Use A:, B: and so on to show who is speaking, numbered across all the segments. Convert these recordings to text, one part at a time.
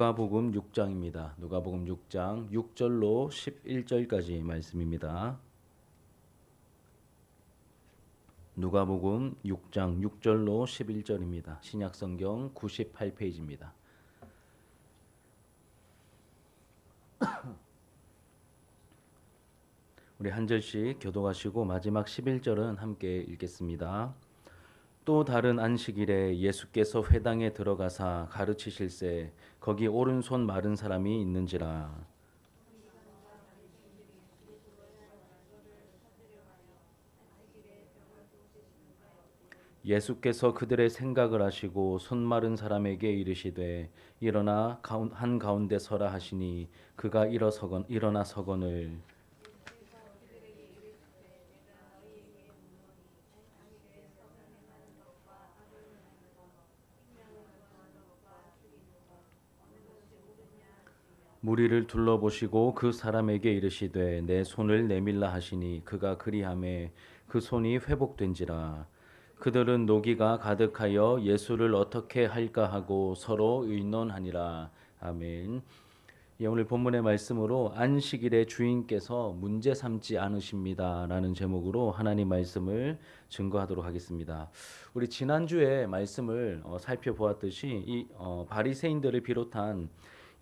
A: 누가복음 6장입니다. 누가복음 6장 6절로 11절까지 말씀입니다. 누가복음 6장 6절로 11절입니다. 신약성경 98페이지입니다. 우리 한 절씩 교독하시고 마지막 11절은 함께 읽겠습니다. 또 다른 안식일에 예수께서 회당에 들어가사 가르치실세 거기 오른손 마른 사람이 있는지라. 예수께서 그들의 생각을 아시고 손 마른 사람에게 이르시되 일어나 한 가운데 서라 하시니 그가 일어나 서거늘. 무리를 둘러보시고 그 사람에게 이르시되 내 손을 내밀라 하시니 그가 그리하매 그 손이 회복된지라. 그들은 노기가 가득하여 예수를 어떻게 할까 하고 서로 의논하니라. 아멘. 예, 오늘 본문의 말씀으로 안식일의 주인께서 문제 삼지 않으십니다라는 제목으로 하나님 말씀을 증거하도록 하겠습니다. 우리 지난주에 말씀을 살펴보았듯이 이 바리새인들을 비롯한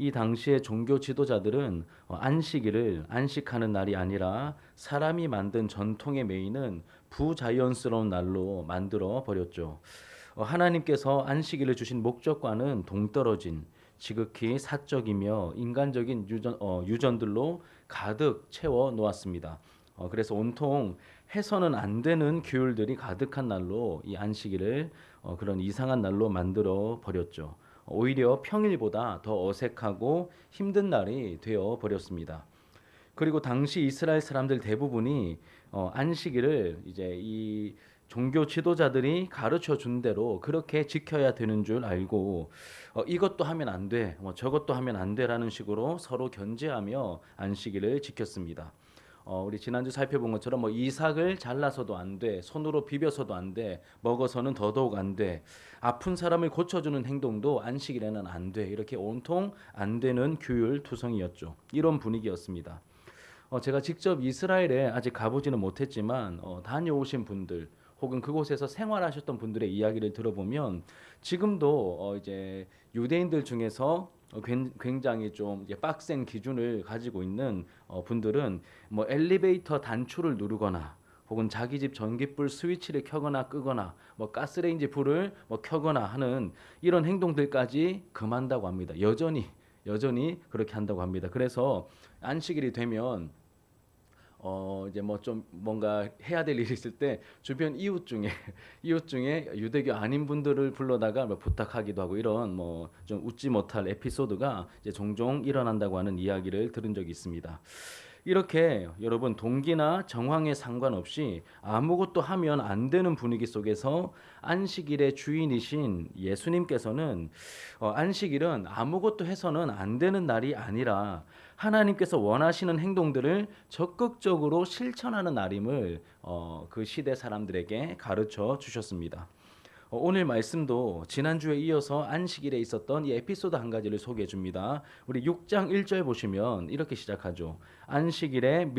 A: 이 당시의 종교 지도자들은 안식일을 안식하는 날이 아니라 사람이 만든 전통에 매이는 부자연스러운 날로 만들어 버렸죠. 하나님께서 안식일을 주신 목적과는 동떨어진 지극히 사적이며 인간적인 유전들로 가득 채워 놓았습니다. 그래서 온통 해서는 안 되는 규율들이 가득한 날로 이 안식일을 그런 이상한 날로 만들어 버렸죠. 오히려 평일보다 더 어색하고 힘든 날이 되어 버렸습니다. 그리고 당시 이스라엘 사람들 대부분이 안식일을 이제 이 종교 지도자들이 가르쳐 준 대로 그렇게 지켜야 되는 줄 알고 이것도 하면 안 돼, 뭐 저것도 하면 안 돼라는 식으로 서로 견제하며 안식일을 지켰습니다. 우리 지난주 살펴본 것처럼 뭐 이삭을 잘라서도 안 돼, 손으로 비벼서도 안 돼, 먹어서는 더더욱 안 돼, 아픈 사람을 고쳐주는 행동도 안식일에는 안 돼, 이렇게 온통 안 되는 규율 투성이었죠. 이런 분위기였습니다. 제가 직접 이스라엘에 아직 가보지는 못했지만 다녀오신 분들 혹은 그곳에서 생활하셨던 분들의 이야기를 들어보면 지금도 이제 유대인들 중에서 굉장히 좀 빡센 기준을 가지고 있는 분들은 뭐 엘리베이터 단추를 누르거나 혹은 자기 집 전기불 스위치를 켜거나 끄거나 뭐 가스레인지 불을 뭐 켜거나 하는 이런 행동들까지 금한다고 합니다. 여전히 그렇게 한다고 합니다. 그래서 안식일이 되면 이제 뭐 좀 뭔가 해야 될 일이 있을 때 주변 이웃 중에 유대교 아닌 분들을 불러다가 뭐 부탁하기도 하고 이런 뭐 좀 웃지 못할 에피소드가 이제 종종 일어난다고 하는 이야기를 들은 적이 있습니다. 이렇게 여러분 동기나 정황에 상관없이 아무것도 하면 안 되는 분위기 속에서 안식일의 주인이신 예수님께서는 안식일은 아무것도 해서는 안 되는 날이 아니라 하나님께서 원하시는 행동들을 적극적으로 실천하는 날임을 그 시대 사람들에게 가르쳐 주셨습니다. 오늘 말씀도 지난주에 이어서 안식일에 있었던 이 에피소드 한 가지를 소개해 줍니다. 우리 6장 1절 보시면 이렇게 시작하죠. 안식일에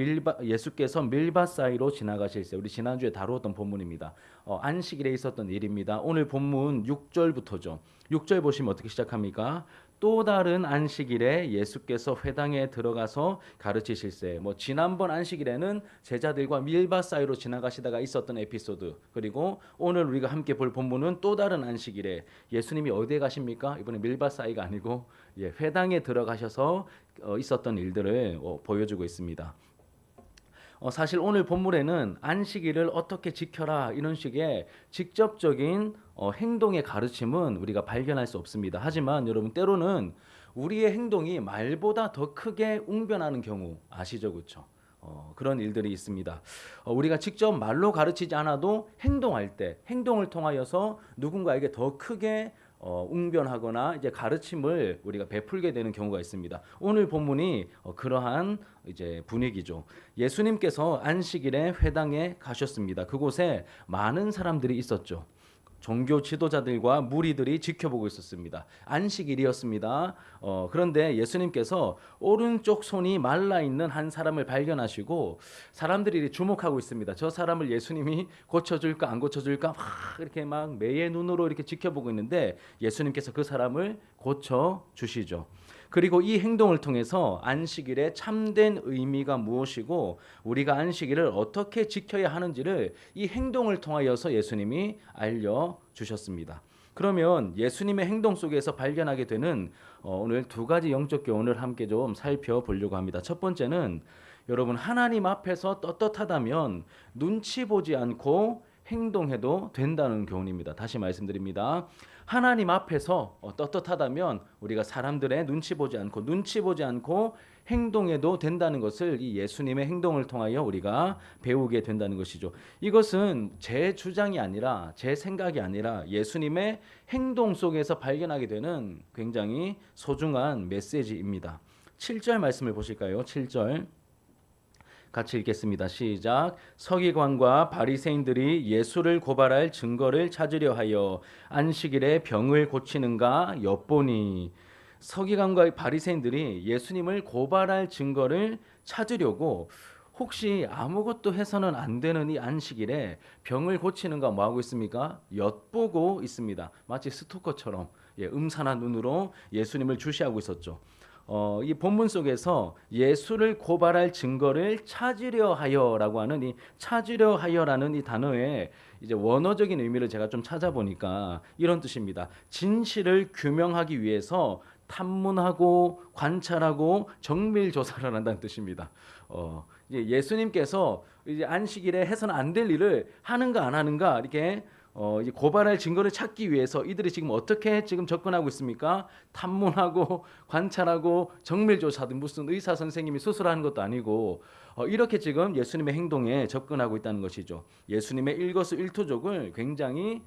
A: 예수께서 밀밭 사이로 지나가실세. 우리 지난주에 다루었던 본문입니다. 안식일에 있었던 일입니다. 오늘 본문 6절부터죠. 6절 보시면 어떻게 시작합니까? 또 다른 안식일에 예수께서 회당에 들어가서 가르치실세. 뭐 지난번 안식일에는 제자들과 밀밭 사이로 지나가시다가 있었던 에피소드, 그리고 오늘 우리가 함께 볼 본문은 또 다른 안식일에 예수님이 어디에 가십니까? 이번에 밀밭 사이가 아니고 회당에 들어가셔서 있었던 일들을 보여주고 있습니다. 사실 오늘 본문에는 안식일을 어떻게 지켜라 이런 식의 직접적인 행동의 가르침은 우리가 발견할 수 없습니다. 하지만 여러분 때로는 우리의 행동이 말보다 더 크게 웅변하는 경우 아시죠, 그렇죠? 그런 일들이 있습니다. 우리가 직접 말로 가르치지 않아도 행동할 때 행동을 통하여서 누군가에게 더 크게 웅변하거나 이제 가르침을 우리가 베풀게 되는 경우가 있습니다. 오늘 본문이 그러한 이제 분위기죠. 예수님께서 안식일에 회당에 가셨습니다. 그곳에 많은 사람들이 있었죠. 종교 지도자들과 무리들이 지켜보고 있었습니다. 안식일이었습니다. 그런데 예수님께서 오른쪽 손이 말라 있는 한 사람을 발견하시고 사람들이 주목하고 있습니다. 저 사람을 예수님이 고쳐줄까 안 고쳐줄까 막 이렇게 막 매의 눈으로 이렇게 지켜보고 있는데 예수님께서 그 사람을 고쳐 주시죠. 그리고 이 행동을 통해서 안식일의 참된 의미가 무엇이고 우리가 안식일을 어떻게 지켜야 하는지를 이 행동을 통하여서 예수님이 알려주셨습니다. 그러면 예수님의 행동 속에서 발견하게 되는 오늘 두 가지 영적 교훈을 함께 좀 살펴보려고 합니다. 첫 번째는 여러분 하나님 앞에서 떳떳하다면 눈치 보지 않고 행동해도 된다는 교훈입니다. 다시 말씀드립니다. 하나님 앞에서 떳떳하다면 우리가 사람들의 눈치 보지 않고 행동해도 된다는 것을 이 예수님의 행동을 통하여 우리가 배우게 된다는 것이죠. 이것은 제 주장이 아니라 제 생각이 아니라 예수님의 행동 속에서 발견하게 되는 굉장히 소중한 메시지입니다. 7절 말씀을 보실까요? 7절 같이 읽겠습니다. 시작. 서기관과 바리새인들이 예수를 고발할 증거를 찾으려 하여 안식일에 병을 고치는가 엿보니. 서기관과 바리새인들이 예수님을 고발할 증거를 찾으려고 혹시 아무것도 해서는 안 되는 이 안식일에 병을 고치는가 뭐 하고 있습니까? 엿보고 있습니다. 마치 스토커처럼 음산한 눈으로 예수님을 주시하고 있었죠. 이 본문 속에서 예수를 고발할 증거를 찾으려 하여라고 하는 이 찾으려 하여라는 이 단어의 이제 원어적인 의미를 제가 좀 찾아보니까 이런 뜻입니다. 진실을 규명하기 위해서 탐문하고 관찰하고 정밀 조사를 한다는 뜻입니다. 이제 예수님께서 이제 안식일에 해서는 안 될 일을 하는가 안 하는가 이렇게 이제 고발할 증거를 찾기 위해서 이들이 지금 어떻게 지금 접근하고 있습니까? 탐문하고 관찰하고 정밀조사든 무슨 의사 선생님이 수술하는 것도 아니고 이렇게 지금 예수님의 행동에 접근하고 있다는 것이죠. 예수님의 일거수일투족을 굉장히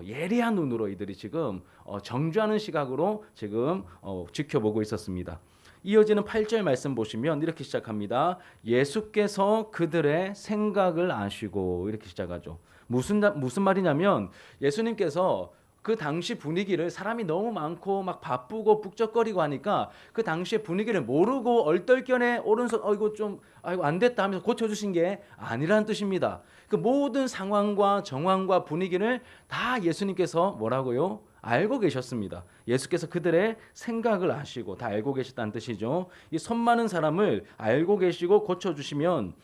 A: 예리한 눈으로 이들이 지금 정죄하는 시각으로 지금 지켜보고 있었습니다. 이어지는 8절 말씀 보시면 이렇게 시작합니다. 예수께서 그들의 생각을 아시고 이렇게 시작하죠. 무슨 말이냐면 예수님께서 그 당시 분위기를 사람이 너무 많고 막 바쁘고 북적거리고 하니까 그 당시의 분위기를 모르고 얼떨결에 오른손 이거 좀 안 됐다 하면서 고쳐주신 게 아니라는 뜻입니다. 그 모든 상황과 정황과 분위기를 다 예수님께서 뭐라고요? 알고 계셨습니다. 예수께서 그들의 생각을 아시고 다 알고 계셨다는 뜻이죠. 이 손 많은 사람을 알고 계시고 고쳐주시면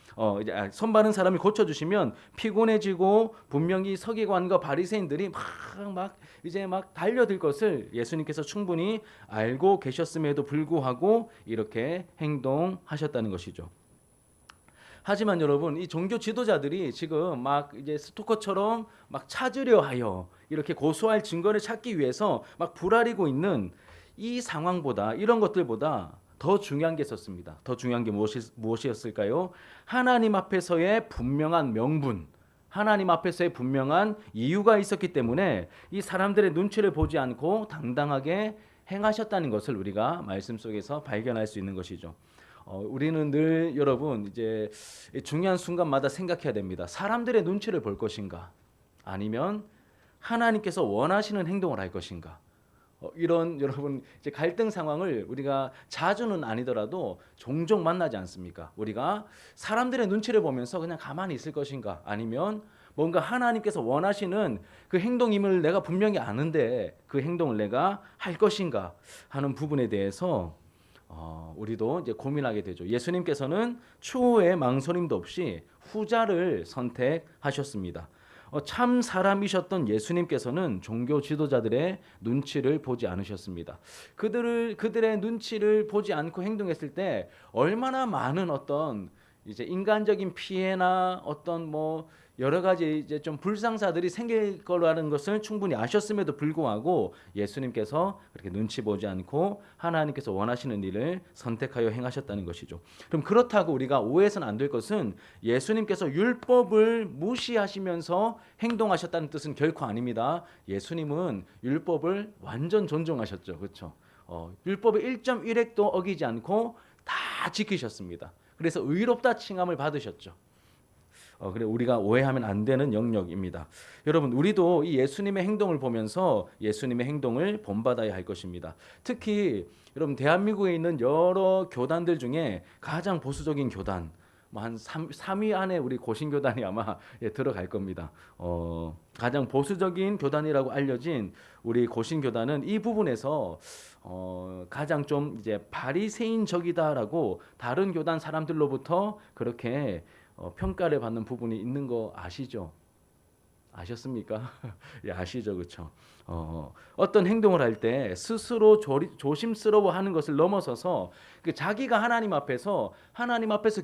A: 손 많은 사람이 고쳐주시면 피곤해지고 분명히 서기관과 바리새인들이 막 달려들 것을 예수님께서 충분히 알고 계셨음에도 불구하고 이렇게 행동하셨다는 것이죠. 하지만 여러분 이 종교 지도자들이 지금 막 이제 스토커처럼 막 찾으려 하여 이렇게 고소할 증거를 찾기 위해서 막 불아리고 있는 이 상황보다 이런 것들보다 더 중요한 게 있었습니다. 더 중요한 게 무엇이었을까요? 하나님 앞에서의 분명한 명분, 하나님 앞에서의 분명한 이유가 있었기 때문에 이 사람들의 눈치를 보지 않고 당당하게 행하셨다는 것을 우리가 말씀 속에서 발견할 수 있는 것이죠. 우리는 늘 여러분 이제 중요한 순간마다 생각해야 됩니다. 사람들의 눈치를 볼 것인가? 아니면 하나님께서 원하시는 행동을 할 것인가? 이런 여러분 이제 갈등 상황을 우리가 자주는 아니더라도 종종 만나지 않습니까? 우리가 사람들의 눈치를 보면서 그냥 가만히 있을 것인가? 아니면 뭔가 하나님께서 원하시는 그 행동임을 내가 분명히 아는데 그 행동을 내가 할 것인가 하는 부분에 대해서 우리도 이제 고민하게 되죠. 예수님께서는 추후에 망설임도 없이 후자를 선택하셨습니다. 참 사람이셨던 예수님께서는 종교 지도자들의 눈치를 보지 않으셨습니다. 그들의 눈치를 보지 않고 행동했을 때 얼마나 많은 어떤 이제 인간적인 피해나 어떤 뭐 여러 가지 이제 좀 불상사들이 생길 거라는 것을 충분히 아셨음에도 불구하고 예수님께서 그렇게 눈치 보지 않고 하나님께서 원하시는 일을 선택하여 행하셨다는 것이죠. 그럼 그렇다고 우리가 오해해서는 안 될 것은 예수님께서 율법을 무시하시면서 행동하셨다는 뜻은 결코 아닙니다. 예수님은 율법을 완전 존중하셨죠. 그렇죠? 율법의 1.1획도 어기지 않고 다 지키셨습니다. 그래서 의롭다 칭함을 받으셨죠. 그래 우리가 오해하면 안 되는 영역입니다. 여러분, 우리도 이 예수님의 행동을 보면서 예수님의 행동을 본받아야 할 것입니다. 특히 여러분, 대한민국에 있는 여러 교단들 중에 가장 보수적인 교단, 뭐 한 3위 안에 우리 고신교단이 아마 들어갈 겁니다. 가장 보수적인 교단이라고 알려진 우리 고신교단은 이 부분에서 가장 좀 이제 바리새인적이다라고 다른 교단 사람들로부터 그렇게 평가를 받는 부분이 있는 거 아시죠? 아셨습니까? 예, 아시죠, 그렇죠? 어떤 행동을 할 때 스스로 조심스러워하는 것을 넘어서서 자기가 하나님 앞에서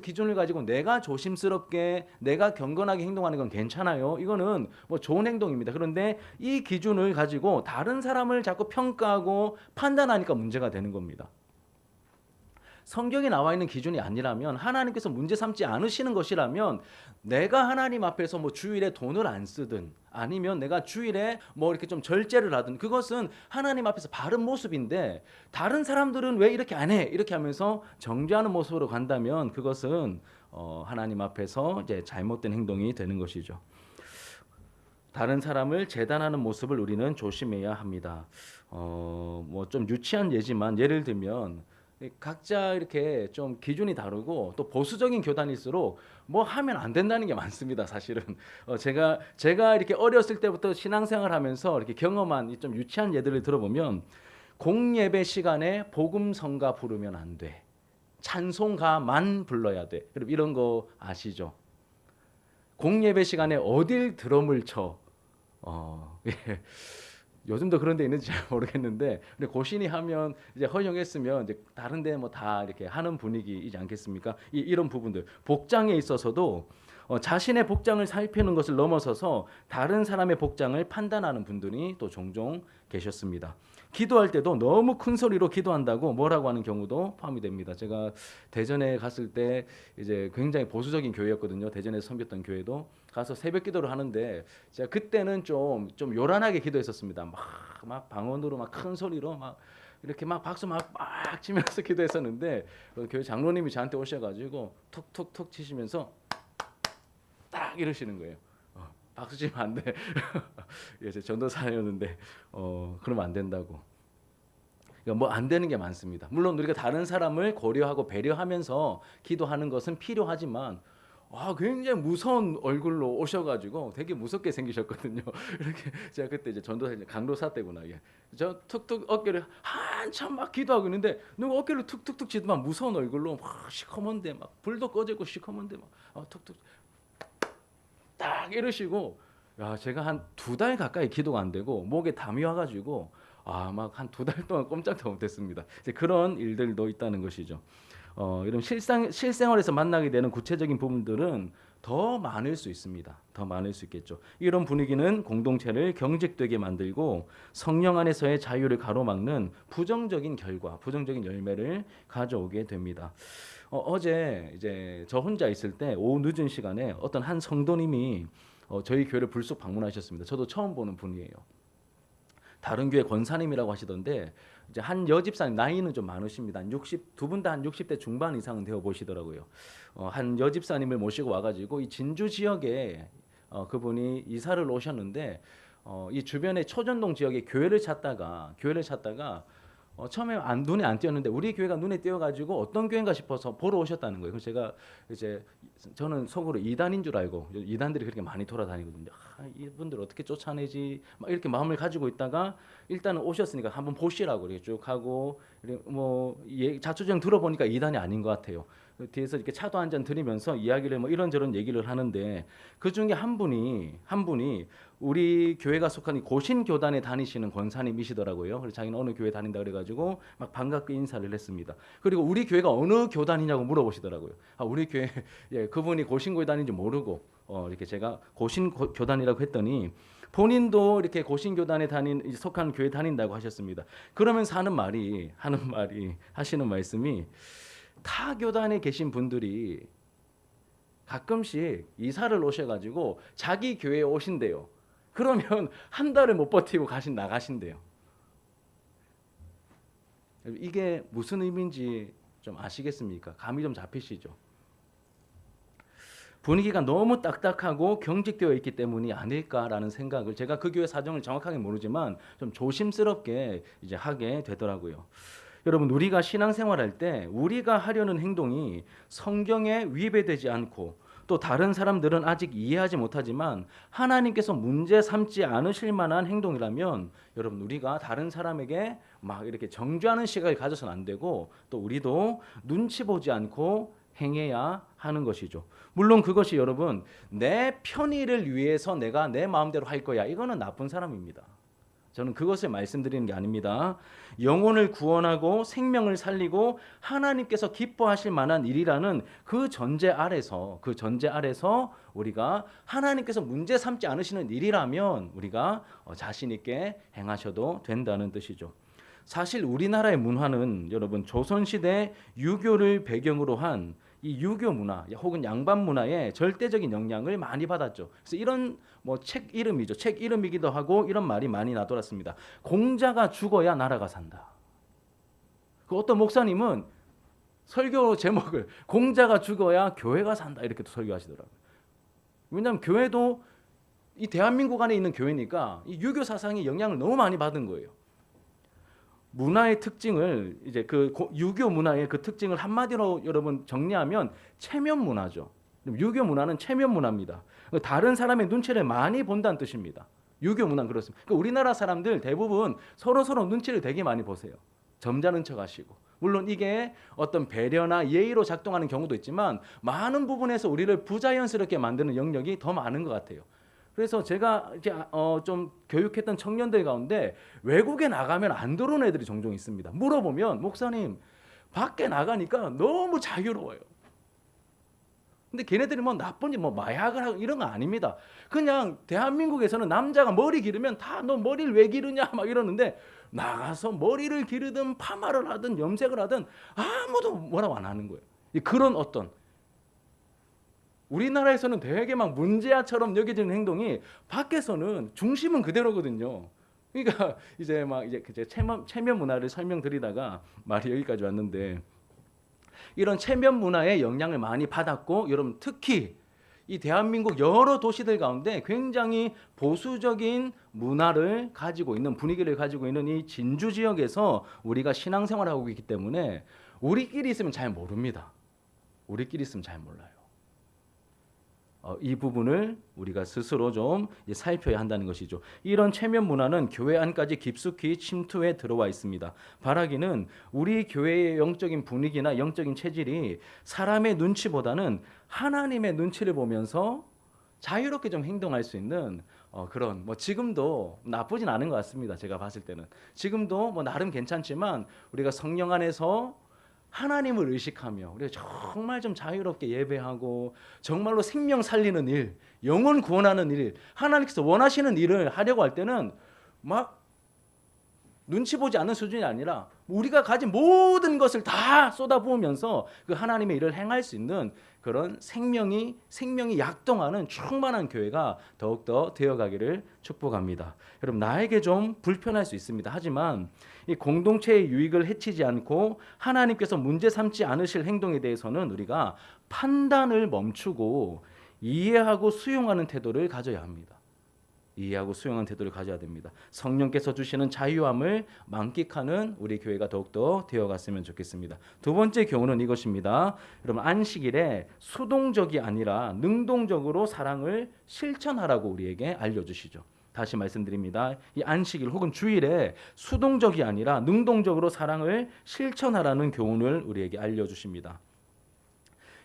A: 기준을 가지고 내가 조심스럽게 내가 경건하게 행동하는 건 괜찮아요. 이거는 뭐 좋은 행동입니다. 그런데 이 기준을 가지고 다른 사람을 자꾸 평가하고 판단하니까 문제가 되는 겁니다. 성경에 나와 있는 기준이 아니라면, 하나님께서 문제 삼지 않으시는 것이라면, 내가 하나님 앞에서 뭐 주일에 돈을 안 쓰든 아니면 내가 주일에 뭐 이렇게 좀 절제를 하든, 그것은 하나님 앞에서 바른 모습인데 다른 사람들은 왜 이렇게 안 해? 이렇게 하면서 정죄하는 모습으로 간다면 그것은 하나님 앞에서 이제 잘못된 행동이 되는 것이죠. 다른 사람을 재단하는 모습을 우리는 조심해야 합니다. 뭐 좀 유치한 예지만, 예를 들면 각자 이렇게 좀 기준이 다르고 또 보수적인 교단일수록 뭐 하면 안 된다는 게 많습니다. 사실은 제가 이렇게 어렸을 때부터 신앙생활하면서 이렇게 경험한 좀 유치한 예들을 들어보면, 공예배 시간에 복음성가 부르면 안 돼. 찬송가만 불러야 돼. 그럼 이런 거 아시죠? 공예배 시간에 어딜 드럼을 쳐? 예. 요즘도 그런 데 있는지 잘 모르겠는데, 근데 고신이 하면 이제 허용했으면 이제 다른데 뭐 다 이렇게 하는 분위기이지 않겠습니까? 이런 부분들, 복장에 있어서도 자신의 복장을 살피는 것을 넘어서서 다른 사람의 복장을 판단하는 분들이 또 종종 계셨습니다. 기도할 때도 너무 큰 소리로 기도한다고 뭐라고 하는 경우도 포함이 됩니다. 제가 대전에 갔을 때 이제 굉장히 보수적인 교회였거든요. 대전에서 섬겼던 교회도 가서 새벽 기도를 하는데, 제가 그때는 좀 요란하게 기도했었습니다. 막 방언으로 막 큰 소리로 막 이렇게 막 박수 막 치면서 기도했었는데, 교회 장로님이 저한테 오셔가지고 툭툭툭 치시면서 딱 이러시는 거예요. 박수 치면 안 돼. 예, 제 전도사였는데 그러면 안 된다고. 그러니까 뭐 안 되는 게 많습니다. 물론 우리가 다른 사람을 고려하고 배려하면서 기도하는 것은 필요하지만, 굉장히 무서운 얼굴로 오셔가지고 되게 무섭게 생기셨거든요. 이렇게 제가 그때 이제 전도사 강도사 때구나. 예. 저 툭툭 어깨를 한참 막 기도하고 있는데 누가 어깨를 툭툭툭 치더만 무서운 얼굴로 막 시커먼데 막 불도 꺼지고 시커먼데 막 툭툭 딱 이러시고, 야, 제가 한 2달 가까이 기도가 안 되고 목에 담이 와가지고 막 한 2달 동안 꼼짝도 못했습니다. 이제 그런 일들도 있다는 것이죠. 이런 실생활에서 만나게 되는 구체적인 부분들은 더 많을 수 있습니다. 더 많을 수 있겠죠. 이런 분위기는 공동체를 경직되게 만들고 성령 안에서의 자유를 가로막는 부정적인 결과, 부정적인 열매를 가져오게 됩니다. 어제 이제 저 혼자 있을 때 오후 늦은 시간에 어떤 한 성도님이 저희 교회를 불쑥 방문하셨습니다. 저도 처음 보는 분이에요. 다른 교회 권사님이라고 하시던데, 이제 한 여집사님, 나이는 좀 많으십니다. 두 분 다 한 60대 중반 이상은 되어 보시더라고요. 한 여집사님을 모시고 와가지고 이 진주 지역에 그분이 이사를 오셨는데, 이 주변에 초전동 지역에 교회를 찾다가 처음에 눈에 안 띄었는데 우리 교회가 눈에 띄어가지고 어떤 교회인가 싶어서 보러 오셨다는 거예요. 그래서 제가 이제 저는 속으로 이단인 줄 알고, 이단들이 그렇게 많이 돌아다니거든요. 이분들 어떻게 쫓아내지 막 이렇게 마음을 가지고 있다가, 일단은 오셨으니까 한번 보시라고 이렇게 쭉 하고, 뭐 자초지종 들어보니까 이단이 아닌 것 같아요. 뒤에서 이렇게 차도 한 잔 드리면서 이야기를 뭐 이런저런 얘기를 하는데, 그 중에 한 분이 우리 교회가 속한 고신 교단에 다니시는 권사님이시더라고요. 그래서 자기는 어느 교회 다닌다 그래가지고 막 반갑게 인사를 했습니다. 그리고 우리 교회가 어느 교단이냐고 물어보시더라고요. 우리 교회, 예, 그분이 고신 교단인지 모르고 이렇게 제가 고신 교단이라고 했더니, 본인도 이렇게 고신 교단에 속한 교회 다닌다고 하셨습니다. 그러면서 하시는 말씀이, 타 교단에 계신 분들이 가끔씩 이사를 오셔가지고 자기 교회에 오신대요. 그러면 한 달을 못 버티고 나가신대요. 이게 무슨 의미인지 좀 아시겠습니까? 감이 좀 잡히시죠? 분위기가 너무 딱딱하고 경직되어 있기 때문이 아닐까라는 생각을 제가 그 교회 사정을 정확하게 모르지만 좀 조심스럽게 이제 하게 되더라고요. 여러분, 우리가 신앙생활할 때 우리가 하려는 행동이 성경에 위배되지 않고 또 다른 사람들은 아직 이해하지 못하지만 하나님께서 문제 삼지 않으실 만한 행동이라면 여러분, 우리가 다른 사람에게 막 이렇게 정죄하는 시각을 가져서는 안 되고 또 우리도 눈치 보지 않고 행해야 하는 것이죠. 물론 그것이 여러분 내 편의를 위해서 내가 내 마음대로 할 거야, 이거는 나쁜 사람입니다. 저는 그것을 말씀드리는 게 아닙니다. 영혼을 구원하고 생명을 살리고 하나님께서 기뻐하실 만한 일이라는 그 전제 아래서 우리가 하나님께서 문제 삼지 않으시는 일이라면 우리가 자신 있게 행하셔도 된다는 뜻이죠. 사실 우리나라의 문화는 여러분 조선시대 유교를 배경으로 한 이 유교 문화 혹은 양반 문화의 절대적인 영향을 많이 받았죠. 그래서 이런 책 이름이죠. 책 이름이기도 하고 이런 말이 많이 나돌았습니다. 공자가 죽어야 나라가 산다. 그 어떤 목사님은 설교 제목을 공자가 죽어야 교회가 산다 이렇게 또 설교하시더라고요. 왜냐하면 교회도 이 대한민국 안에 있는 교회니까 이 유교 사상이 영향을 너무 많이 받은 거예요. 문화의 특징을 이제 그 유교 문화의 그 특징을 한마디로 여러분 정리하면 체면 문화죠. 유교 문화는 체면 문화입니다. 다른 사람의 눈치를 많이 본다는 뜻입니다. 유교 문화는 그렇습니다. 그러니까 우리나라 사람들 대부분 서로 눈치를 되게 많이 보세요. 점잖은 척하시고. 물론 이게 어떤 배려나 예의로 작동하는 경우도 있지만 많은 부분에서 우리를 부자연스럽게 만드는 영역이 더 많은 것 같아요. 그래서 제가 이제 좀 교육했던 청년들 가운데 외국에 나가면 안 들어오는 애들이 종종 있습니다. 물어보면 목사님 밖에 나가니까 너무 자유로워요. 근데 걔네들이 나쁜지 마약을 하고 이런 거 아닙니다. 그냥 대한민국에서는 남자가 머리 기르면 다 너 머리를 왜 기르냐 막 이러는데 나가서 머리를 기르든 파마를 하든 염색을 하든 아무도 뭐라고 안 하는 거예요. 그런 어떤 우리나라에서는 되게 막 문제아처럼 여겨지는 행동이 밖에서는 중심은 그대로거든요. 그러니까 이제 체면 문화를 설명드리다가 말이 여기까지 왔는데 이런 체면 문화의 영향을 많이 받았고 여러분 특히 이 대한민국 여러 도시들 가운데 굉장히 보수적인 문화를 가지고 있는 분위기를 가지고 있는 이 진주 지역에서 우리가 신앙생활을 하고 있기 때문에 우리끼리 있으면 잘 모릅니다. 우리끼리 있으면 잘 몰라요. 이 부분을 우리가 스스로 좀 살펴야 한다는 것이죠. 이런 체면 문화는 교회 안까지 깊숙이 침투해 들어와 있습니다. 바라기는 우리 교회의 영적인 분위기나 영적인 체질이 사람의 눈치보다는 하나님의 눈치를 보면서 자유롭게 좀 행동할 수 있는 그런 지금도 나쁘진 않은 것 같습니다. 제가 봤을 때는 지금도 나름 괜찮지만 우리가 성령 안에서 하나님을 의식하며 우리가 정말 좀 자유롭게 예배하고 정말로 생명 살리는 일, 영혼 구원하는 일, 하나님께서 원하시는 일을 하려고 할 때는 막 눈치 보지 않는 수준이 아니라 우리가 가진 모든 것을 다 쏟아부으면서 그 하나님의 일을 행할 수 있는 그런 생명이 약동하는 충만한 교회가 더욱더 되어가기를 축복합니다. 여러분 나에게 좀 불편할 수 있습니다. 하지만 이 공동체의 유익을 해치지 않고 하나님께서 문제 삼지 않으실 행동에 대해서는 우리가 판단을 멈추고 이해하고 수용하는 태도를 가져야 합니다. 이해하고 수용하는 태도를 가져야 됩니다. 성령께서 주시는 자유함을 만끽하는 우리 교회가 더욱더 되어갔으면 좋겠습니다. 두 번째 교훈은 이것입니다. 여러분 안식일에 수동적이 아니라 능동적으로 사랑을 실천하라고 우리에게 알려주시죠. 다시 말씀드립니다. 이 안식일 혹은 주일에 수동적이 아니라 능동적으로 사랑을 실천하라는 교훈을 우리에게 알려주십니다.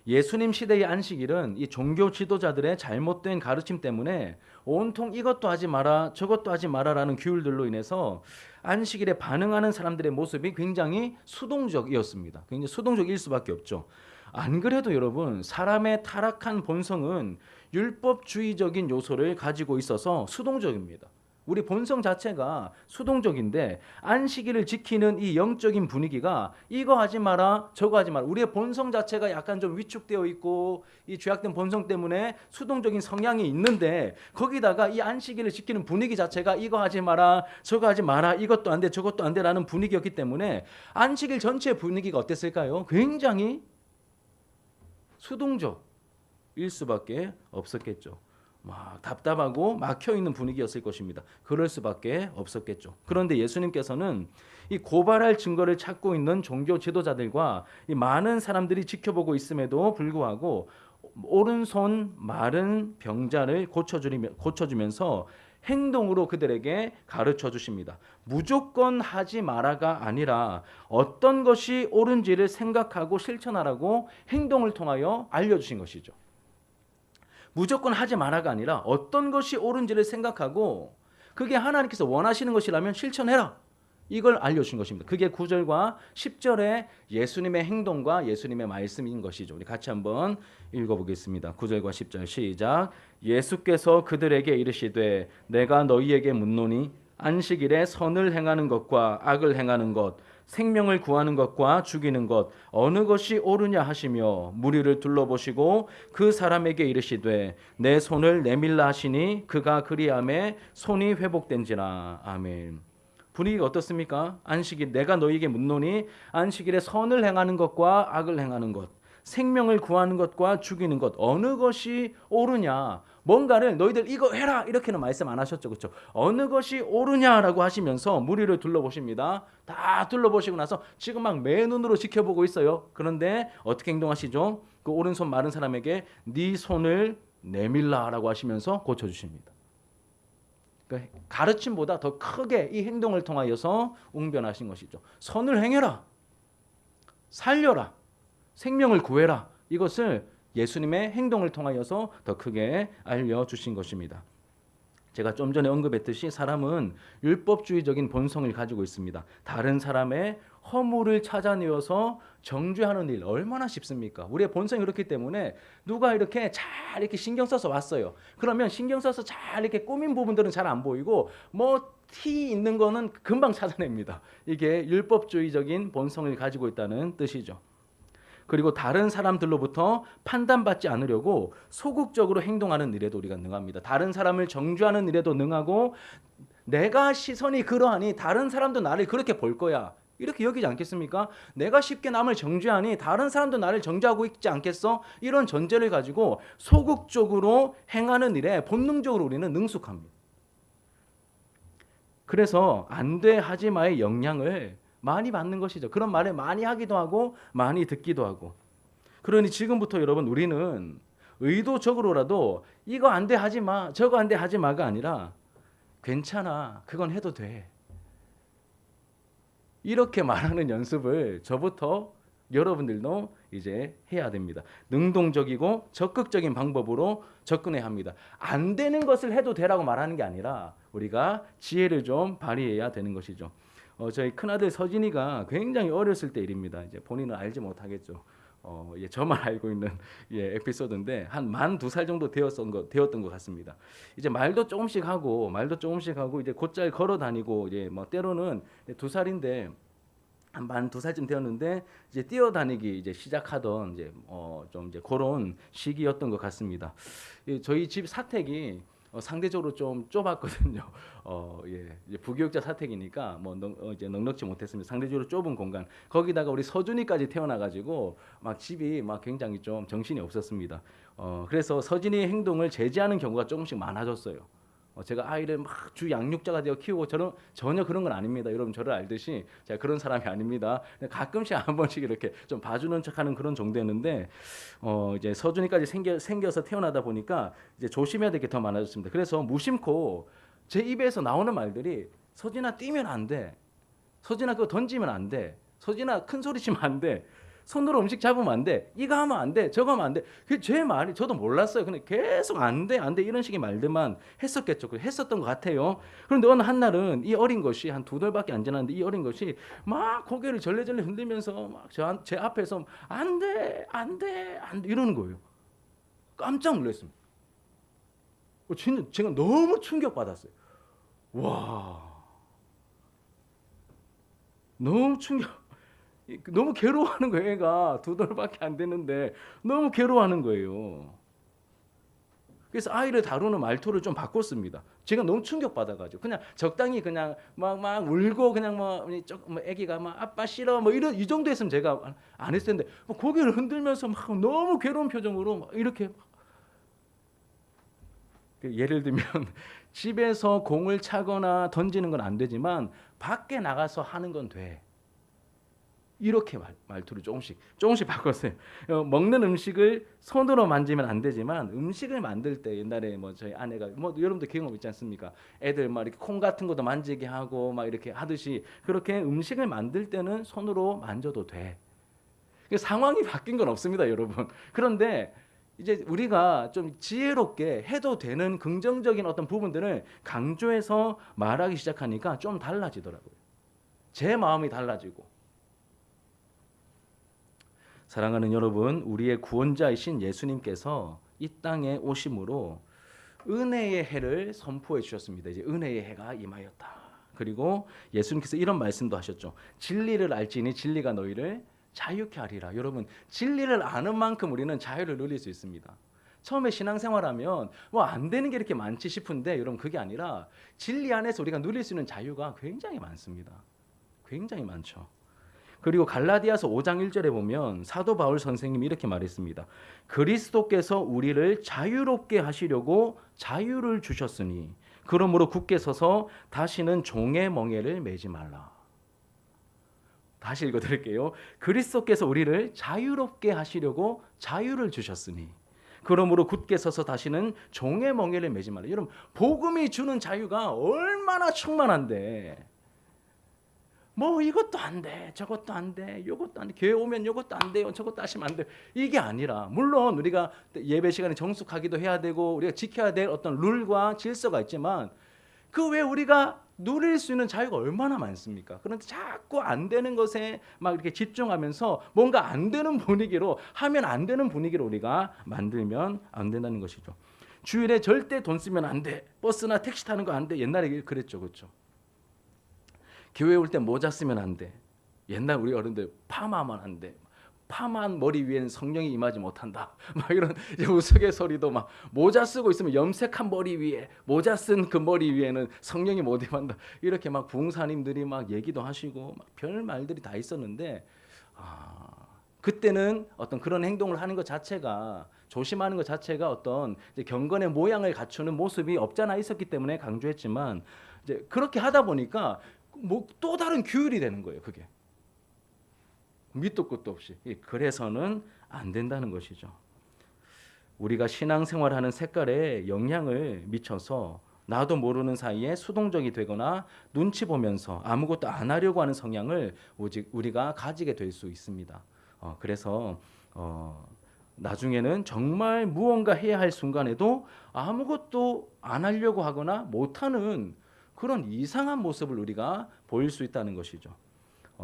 A: 예수님 시대의 안식일은 이 종교 지도자들의 잘못된 가르침 때문에 온통 이것도 하지 마라 저것도 하지 마라라는 규율들로 인해서 안식일에 반응하는 사람들의 모습이 굉장히 수동적이었습니다. 굉장히 수동적일 수밖에 없죠. 안 그래도 여러분 사람의 타락한 본성은 율법주의적인 요소를 가지고 있어서 수동적입니다. 우리 본성 자체가 수동적인데 안식일을 지키는 이 영적인 분위기가 이거 하지 마라 저거 하지 마라, 우리의 본성 자체가 약간 좀 위축되어 있고 이 죄악된 본성 때문에 수동적인 성향이 있는데 거기다가 이 안식일을 지키는 분위기 자체가 이거 하지 마라 저거 하지 마라 이것도 안 돼 저것도 안 돼라는 분위기였기 때문에 안식일 전체 분위기가 어땠을까요? 굉장히 수동적, 일 수밖에 없었겠죠. 막 답답하고 막혀 있는 분위기였을 것입니다. 그럴 수밖에 없었겠죠. 그런데 예수님께서는 이 고발할 증거를 찾고 있는 종교 지도자들과 이 많은 사람들이 지켜보고 있음에도 불구하고 오른손 마른 병자를 고쳐주면서 행동으로 그들에게 가르쳐 주십니다. 무조건 하지 마라가 아니라 어떤 것이 옳은지를 생각하고 실천하라고 행동을 통하여 알려주신 것이죠. 무조건 하지 마라가 아니라 어떤 것이 옳은지를 생각하고 그게 하나님께서 원하시는 것이라면 실천해라. 이걸 알려주신 것입니다. 그게 9절과 10절의 예수님의 행동과 예수님의 말씀인 것이죠. 우리 같이 한번 읽어보겠습니다. 9절과 10절 시작. 예수께서 그들에게 이르시되 내가 너희에게 묻노니 안식일에 선을 행하는 것과 악을 행하는 것 생명을 구하는 것과 죽이는 것 어느 것이 옳으냐 하시며 무리를 둘러보시고 그 사람에게 이르시되 내 손을 내밀라 하시니 그가 그리함에 손이 회복된지라. 아멘. 분위기가 어떻습니까? 안식일 내가 너희에게 묻노니 안식일에 선을 행하는 것과 악을 행하는 것 생명을 구하는 것과 죽이는 것 어느 것이 옳으냐. 뭔가를 너희들 이거 해라 이렇게는 말씀 안 하셨죠. 그렇죠? 어느 것이 옳으냐라고 하시면서 무리를 둘러보십니다. 다 둘러보시고 나서 지금 막 맨눈으로 지켜보고 있어요. 그런데 어떻게 행동하시죠? 그 오른손 마른 사람에게 네 손을 내밀라라고 하시면서 고쳐주십니다. 그러니까 가르침보다 더 크게 이 행동을 통하여서 웅변하신 것이죠. 선을 행해라. 살려라. 생명을 구해라. 이것을 예수님의 행동을 통하여서 더 크게 알려주신 것입니다. 제가 좀 전에 언급했듯이 사람은 율법주의적인 본성을 가지고 있습니다. 다른 사람의 허물을 찾아내어서 정죄하는 일 얼마나 쉽습니까? 우리의 본성이 그렇기 때문에 누가 이렇게 잘 이렇게 신경 써서 왔어요. 그러면 신경 써서 잘 이렇게 꾸민 부분들은 잘 안 보이고 뭐 티 있는 거는 금방 찾아냅니다. 이게 율법주의적인 본성을 가지고 있다는 뜻이죠. 그리고 다른 사람들로부터 판단받지 않으려고 소극적으로 행동하는 일에도 우리가 능합니다. 다른 사람을 정죄하는 일에도 능하고 내가 시선이 그러하니 다른 사람도 나를 그렇게 볼 거야. 이렇게 여기지 않겠습니까? 내가 쉽게 남을 정죄하니 다른 사람도 나를 정죄하고 있지 않겠어? 이런 전제를 가지고 소극적으로 행하는 일에 본능적으로 우리는 능숙합니다. 그래서 안 돼 하지 마의 영향을 많이 받는 것이죠. 그런 말을 많이 하기도 하고 많이 듣기도 하고. 그러니 지금부터 여러분 우리는 의도적으로라도 이거 안 돼 하지 마, 저거 안 돼 하지 마가 아니라 괜찮아, 그건 해도 돼. 이렇게 말하는 연습을 저부터 여러분들도 이제 해야 됩니다. 능동적이고 적극적인 방법으로 접근해야 합니다. 안 되는 것을 해도 되라고 말하는 게 아니라 우리가 지혜를 좀 발휘해야 되는 것이죠. 저희 큰아들 서진이가 굉장히 어렸을 때 일입니다. 이제 본인은 알지 못하겠죠. 예, 저만 알고 있는 예, 에피소드인데 한 만 2살 정도 되었던 것 같습니다. 이제 말도 조금씩 하고 이제 곧잘 걸어 다니고 이제 뭐 때로는 2살인데 한 만 2살쯤 되었는데 이제 뛰어다니기 이제 시작하던 이제 좀 이제 그런 시기였던 것 같습니다. 저희 집 사택이 상대적으로 좀 좁았거든요. 예, 이제 부교육자 사택이니까 뭐 이제 넉넉지 못했습니다. 상대적으로 좁은 공간. 거기다가 우리 서준이까지 태어나가지고 막 집이 막 굉장히 좀 정신이 없었습니다. 그래서 서진이의 행동을 제지하는 경우가 조금씩 많아졌어요. 제가 아이를 막 주 양육자가 되어 키우고 전혀 그런 건 아닙니다. 여러분 저를 알듯이 제가 그런 사람이 아닙니다. 가끔씩 한 번씩 이렇게 좀 봐주는 척하는 그런 정도였는데 이제 서준이까지 생겨서 태어나다 보니까 이제 조심해야 될 게 더 많아졌습니다. 그래서 무심코 제 입에서 나오는 말들이 서진아 뛰면 안 돼. 서진아 그거 던지면 안 돼. 서진아 큰 소리 치면 안 돼. 손으로 음식 잡으면 안 돼. 이거 하면 안 돼. 저거 하면 안 돼. 그 제 말이 저도 몰랐어요. 근데 계속 안 돼, 안 돼 이런 식의 말들만 했었겠죠. 했었던 것 같아요. 그런데 어느 한 날은 이 어린 것이 한 2달밖에 안 지났는데 이 어린 것이 막 고개를 절레절레 흔들면서 막 제 앞에서 안 돼, 안 돼, 안 돼 이러는 거예요. 깜짝 놀랐습니다. 진짜 제가 너무 충격받았어요. 와, 너무 충격. 너무 괴로워하는 거예요. 애가 2달밖에 안 됐는데 너무 괴로워하는 거예요. 그래서 아이를 다루는 말투를 좀 바꿨습니다. 제가 너무 충격받아가지고 그냥 적당히 그냥 막 울고 그냥 뭐 애기가 막 아빠 싫어 뭐 이 정도 했으면 제가 안 했을 텐데 고개를 흔들면서 막 너무 괴로운 표정으로 막 이렇게 예를 들면 집에서 공을 차거나 던지는 건 안 되지만 밖에 나가서 하는 건 돼. 이렇게 말투를 조금씩 바꿨어요. 먹는 음식을 손으로 만지면 안 되지만 음식을 만들 때 옛날에 뭐 저희 아내가 뭐 여러분도 경험 있지 않습니까? 애들 막 이렇게 콩 같은 것도 만지게 하고 막 이렇게 하듯이 그렇게 음식을 만들 때는 손으로 만져도 돼. 상황이 바뀐 건 없습니다, 여러분. 그런데 이제 우리가 좀 지혜롭게 해도 되는 긍정적인 어떤 부분들을 강조해서 말하기 시작하니까 좀 달라지더라고요. 제 마음이 달라지고. 사랑하는 여러분, 우리의 구원자이신 예수님께서 이 땅에 오심으로 은혜의 해를 선포해 주셨습니다. 이제 은혜의 해가 임하였다. 그리고 예수님께서 이런 말씀도 하셨죠. 진리를 알지니 진리가 너희를 자유케 하리라. 여러분, 진리를 아는 만큼 우리는 자유를 누릴 수 있습니다. 처음에 신앙생활하면 뭐 안 되는 게 이렇게 많지 싶은데 여러분 그게 아니라 진리 안에서 우리가 누릴 수 있는 자유가 굉장히 많습니다. 굉장히 많죠. 그리고 갈라디아서 5장 1절에 보면 사도 바울 선생님이 이렇게 말했습니다. 그리스도께서 우리를 자유롭게 하시려고 자유를 주셨으니 그러므로 굳게 서서 다시는 종의 멍에를 매지 말라. 다시 읽어드릴게요. 그리스도께서 우리를 자유롭게 하시려고 자유를 주셨으니 그러므로 굳게 서서 다시는 종의 멍에를 매지 말라. 여러분 복음이 주는 자유가 얼마나 충만한데 뭐 이것도 안 돼, 저것도 안 돼, 이것도 안 돼, 교회 오면 이것도 안 돼요, 저것도 하시면 안 돼요. 이게 아니라 물론 우리가 예배 시간에 정숙하기도 해야 되고 우리가 지켜야 될 어떤 룰과 질서가 있지만 그 외에 우리가 누릴 수 있는 자유가 얼마나 많습니까? 그런데 자꾸 안 되는 것에 막 이렇게 집중하면서 뭔가 안 되는 분위기로 하면 안 되는 분위기로 우리가 만들면 안 된다는 것이죠. 주일에 절대 돈 쓰면 안 돼, 버스나 택시 타는 거 안 돼. 옛날에 그랬죠, 그렇죠? 교회 올 때 모자 쓰면 안 돼. 옛날 우리 어른들 파마하면 안 돼. 파마한 머리 위에는 성령이 임하지 못한다. 막 이런 우스갯소리도 막 모자 쓰고 있으면 염색한 머리 위에 모자 쓴 그 머리 위에는 성령이 못 임한다. 이렇게 막 부흥사님들이 막 얘기도 하시고 막 별 말들이 다 있었는데 그때는 어떤 그런 행동을 하는 것 자체가 조심하는 것 자체가 어떤 이제 경건의 모양을 갖추는 모습이 없잖아 있었기 때문에 강조했지만 이제 그렇게 하다 보니까 뭐 또 다른 규율이 되는 거예요. 그게 밑도 끝도 없이. 그래서는 안 된다는 것이죠. 우리가 신앙생활하는 색깔에 영향을 미쳐서 나도 모르는 사이에 수동적이 되거나 눈치 보면서 아무것도 안 하려고 하는 성향을 오직 우리가 가지게 될 수 있습니다. 그래서 나중에는 정말 무언가 해야 할 순간에도 아무것도 안 하려고 하거나 못하는 그런 이상한 모습을 우리가 보일 수 있다는 것이죠.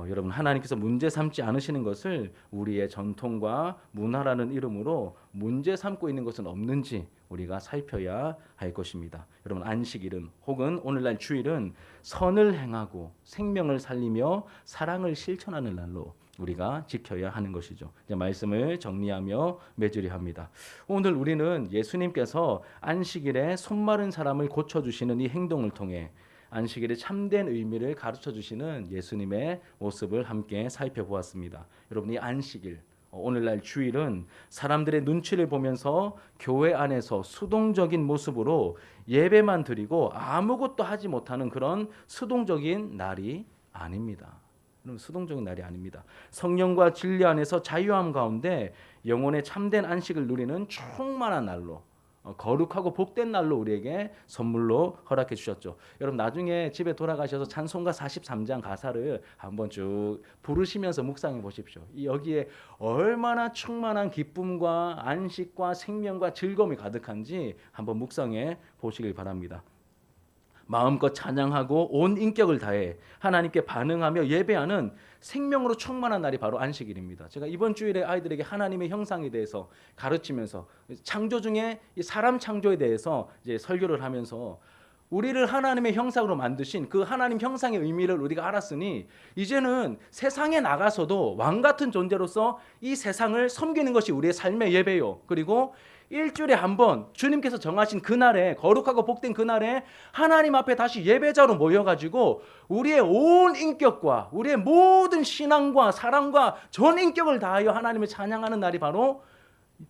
A: 여러분 하나님께서 문제 삼지 않으시는 것을 우리의 전통과 문화라는 이름으로 문제 삼고 있는 것은 없는지 우리가 살펴야 할 것입니다. 여러분 안식일은 혹은 오늘날 주일은 선을 행하고 생명을 살리며 사랑을 실천하는 날로 우리가 지켜야 하는 것이죠. 이제 말씀을 정리하며 맺으려 합니다. 오늘 우리는 예수님께서 안식일에 손마른 사람을 고쳐주시는 이 행동을 통해 안식일의 참된 의미를 가르쳐 주시는 예수님의 모습을 함께 살펴보았습니다. 여러분 이 안식일, 오늘날 주일은 사람들의 눈치를 보면서 교회 안에서 수동적인 모습으로 예배만 드리고 아무것도 하지 못하는 그런 수동적인 날이 아닙니다. 수동적인 날이 아닙니다. 성령과 진리 안에서 자유함 가운데 영혼의 참된 안식을 누리는 충만한 날로 거룩하고 복된 날로 우리에게 선물로 허락해 주셨죠. 여러분 나중에 집에 돌아가셔서 찬송가 43장 가사를 한번 쭉 부르시면서 묵상해 보십시오. 여기에 얼마나 충만한 기쁨과 안식과 생명과 즐거움이 가득한지 한번 묵상해 보시길 바랍니다. 마음껏 찬양하고 온 인격을 다해 하나님께 반응하며 예배하는 생명으로 충만한 날이 바로 안식일입니다. 제가 이번 주일에 아이들에게 하나님의 형상에 대해서 가르치면서 창조 중에 사람 창조에 대해서 이제 설교를 하면서 우리를 하나님의 형상으로 만드신 그 하나님 형상의 의미를 우리가 알았으니 이제는 세상에 나가서도 왕 같은 존재로서 이 세상을 섬기는 것이 우리의 삶의 예배요. 그리고 일주일에 한 번 주님께서 정하신 그날에 거룩하고 복된 그날에 하나님 앞에 다시 예배자로 모여가지고 우리의 온 인격과 우리의 모든 신앙과 사랑과 전 인격을 다하여 하나님을 찬양하는 날이 바로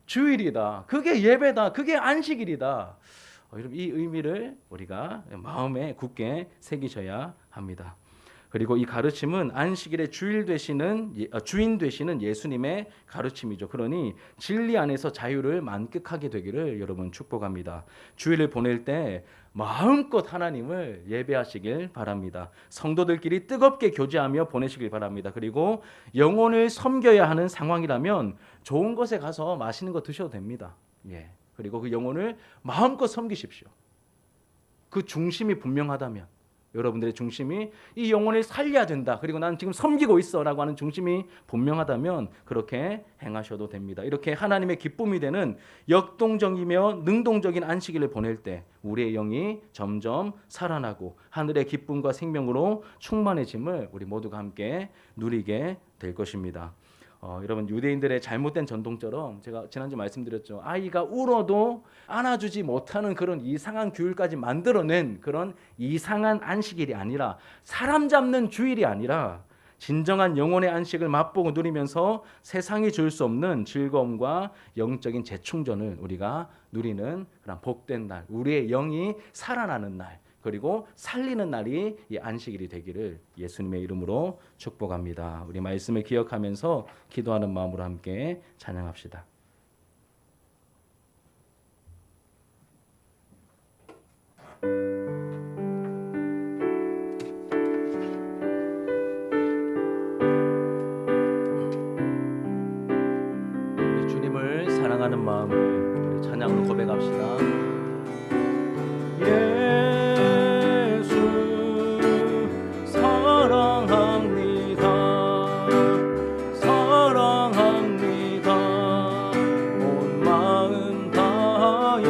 A: 주일이다. 그게 예배다. 그게 안식일이다. 여러분 이 의미를 우리가 마음에 굳게 새기셔야 합니다. 그리고 이 가르침은 안식일의 주인 되시는 예수님의 가르침이죠. 그러니 진리 안에서 자유를 만끽하게 되기를 여러분 축복합니다. 주일을 보낼 때 마음껏 하나님을 예배하시길 바랍니다. 성도들끼리 뜨겁게 교제하며 보내시길 바랍니다. 그리고 영혼을 섬겨야 하는 상황이라면 좋은 곳에 가서 맛있는 거 드셔도 됩니다. 예. 그리고 그 영혼을 마음껏 섬기십시오. 그 중심이 분명하다면, 여러분들의 중심이 이 영혼을 살려야 된다, 그리고 나는 지금 섬기고 있어 라고 하는 중심이 분명하다면 그렇게 행하셔도 됩니다. 이렇게 하나님의 기쁨이 되는 역동적이며 능동적인 안식일을 보낼 때 우리의 영이 점점 살아나고 하늘의 기쁨과 생명으로 충만해짐을 우리 모두가 함께 누리게 될 것입니다. 여러분 유대인들의 잘못된 전통처럼 제가 지난주 말씀드렸죠. 아이가 울어도 안아주지 못하는 그런 이상한 규율까지 만들어낸 그런 이상한 안식일이 아니라, 사람 잡는 주일이 아니라 진정한 영혼의 안식을 맛보고 누리면서 세상이 줄 수 없는 즐거움과 영적인 재충전을 우리가 누리는 그런 복된 날, 우리의 영이 살아나는 날, 그리고 살리는 날이 이 안식일이 되기를 예수님의 이름으로 축복합니다. 우리 말씀을 기억하면서 기도하는 마음으로 함께 찬양합시다. 우리 주님을 사랑하는 마음을 우리 찬양으로 고백합시다. 사랑합니다. 예수 사랑합니다. 사랑합니다. 온 마음 다하여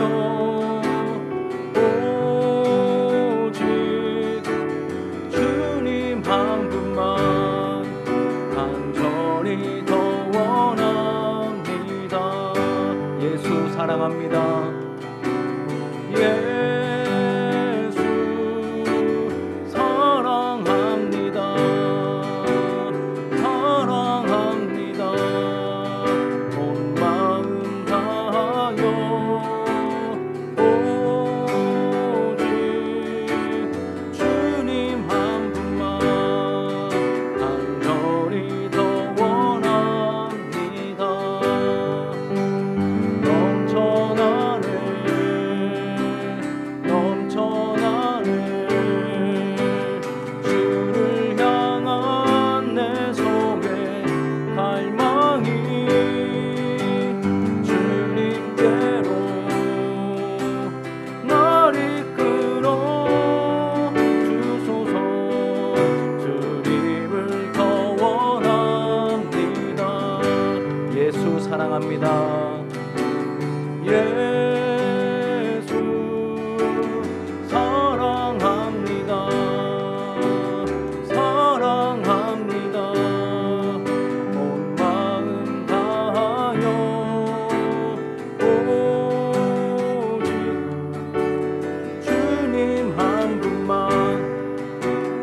A: 오직 주님 한 분만 간절히 더 원합니다. 사랑합니다. 예수 사랑합니다. 사랑합니다. 온 마음 다하여 오직 주님 한 분만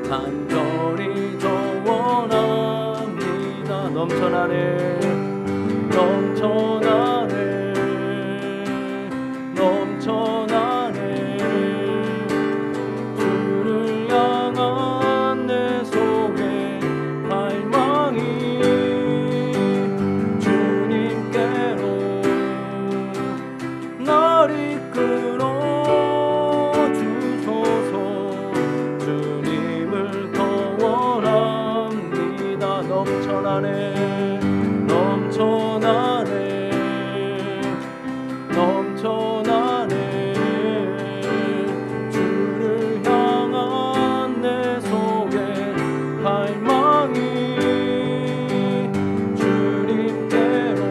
A: 간절히 더 원합니다. 넘쳐나네 넘쳐나네 넘쳐나네 주를 향한 내 속에 갈망이 주님께로 날 이끌어 주소서. 주님을 더 원합니다. 넘쳐나네 넘쳐나네 넘쳐나네 주를 향한 내 속에 갈망이 주님께로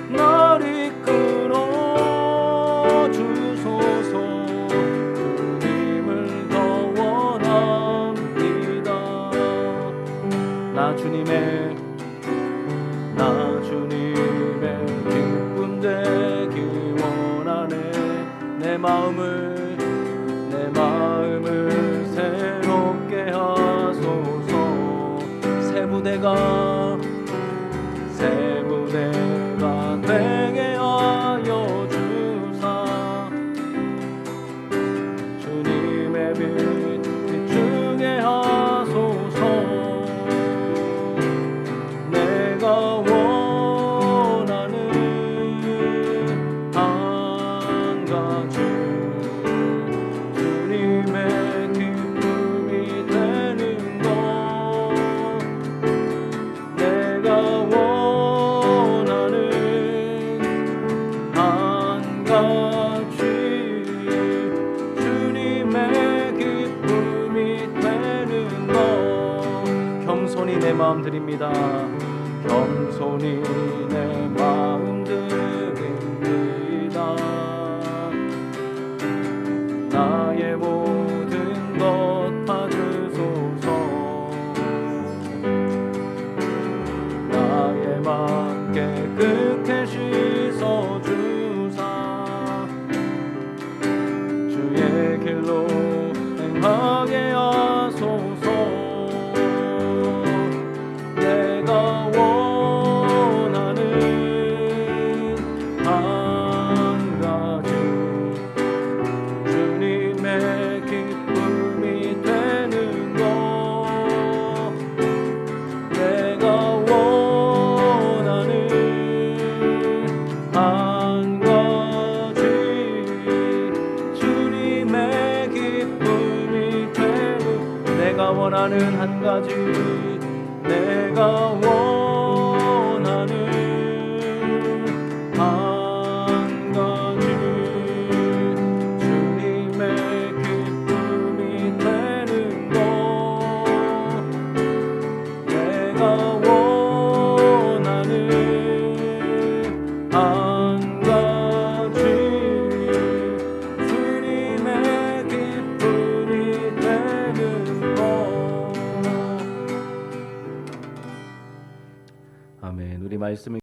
A: 날 이끌어 주소서. 주님을 더 원합니다. 나 주님의 나 드립니다. 겸손히 내 마음 드립니다. 나의 모든 것 받으소서. 나의 맘 깨끗게 씻어주사 주의 길로 행하게 하소서. 내가 원하는 한 가지 주님의 기쁨이 되는 것. 내가 원하는 한 가지 주님의 기쁨이 되는. 내가 원하는 한 가지. 내가 원하는 한 가지 주님의 기쁨이 되는 것. 내가 원하는 한 가지 주님의 기쁨이 되는 것. 아멘. 우리 말씀을